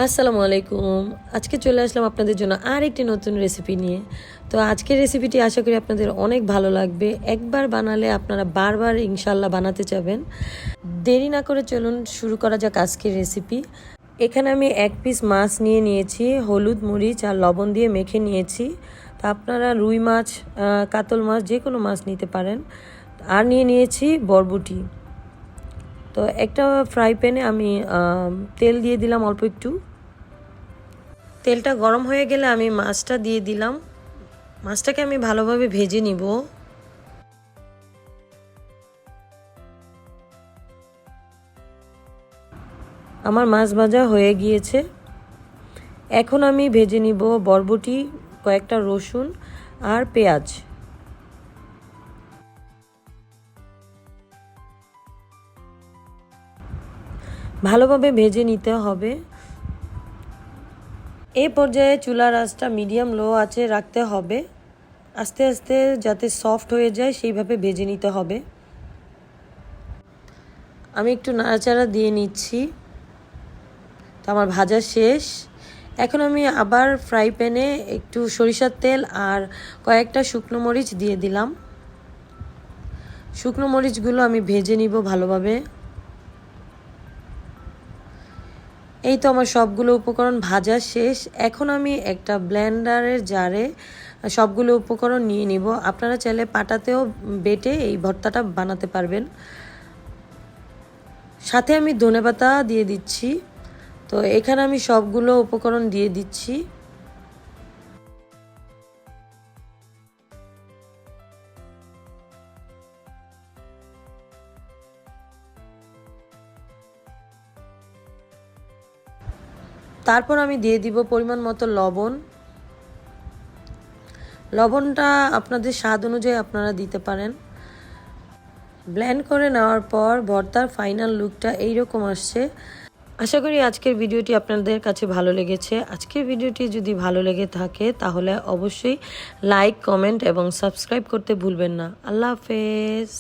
আসসালামু আলাইকুম। আজকে চলে আসলাম আপনাদের জন্য আরেকটি নতুন রেসিপি নিয়ে। তো আজকের রেসিপিটি আশা করি আপনাদের অনেক ভালো লাগবে। একবার বানালে আপনারা বারবার ইনশাল্লাহ বানাতে চাবেন। দেরি না করে চলুন শুরু করা যাক আজকের রেসিপি। এখানে আমি 1 পিস মাছ নিয়ে নিয়েছি, হলুদ মরিচ আর লবণ দিয়ে মেখে নিয়েছি। তো আপনারা রুই মাছ, কাতল মাছ যে কোনো মাছ নিতে পারেন। আর নিয়ে নিয়েছি বরবটি। তো একটা ফ্রাই প্যানে আমি তেল দিয়ে দিলাম অল্প একটু। তেলটা গরম হয়ে গেলে আমি মাছটা দিয়ে দিলাম। মাছটাকে আমি ভালোভাবে ভেজে নিব। আমার মাছ ভাজা হয়ে গিয়েছে। এখন আমি ভেজে নিব বরবটি, কয়েকটা রসুন আর পেঁয়াজ। ভালোভাবে ভেজে নিতে হবে। এই পর্যায়ে চুলার আঁচটা মিডিয়াম লো আঁচে রাখতে হবে। আস্তে আস্তে যাতে সফট হয়ে যায় সেইভাবে ভেজে নিতে হবে। আমি একটু নাড়াচাড়া দিয়ে নিচ্ছি। তো আমার ভাজা শেষ। এখন আমি আবার ফ্রাই প্যানে একটু সরিষার তেল আর কয়েকটা শুকনো মরিচ দিয়ে দিলাম। শুকনো মরিচগুলো আমি ভেজে নিব ভালোভাবে। এই তো আমার সবগুলো উপকরণ ভাজা শেষ। এখন আমি একটা ব্লেন্ডারের জারে সবগুলো উপকরণ নিয়ে নিব। আপনারা চাইলে পাটাতেও বেটে এই ভর্তাটা বানাতে পারবেন। সাথে আমি ধনেপাতা দিয়ে দিচ্ছি। তো এখানে আমি সবগুলো উপকরণ দিয়ে দিচ্ছি। তারপর আমি দিয়ে দিব পরিমাণ মতো লবণ। লবণটা আপনাদের স্বাদ অনুযায়ী আপনারা দিতে পারেন। ব্লেন্ড করে নেওয়ার পর ভর্তার ফাইনাল লুকটা এইরকম আসছে। আশা করি আজকের ভিডিওটি আপনাদের কাছে ভালো লেগেছে। আজকের ভিডিওটি যদি ভালো লেগে থাকে তাহলে অবশ্যই লাইক, কমেন্ট এবং সাবস্ক্রাইব করতে ভুলবেন না। আল্লাহ হাফেজ।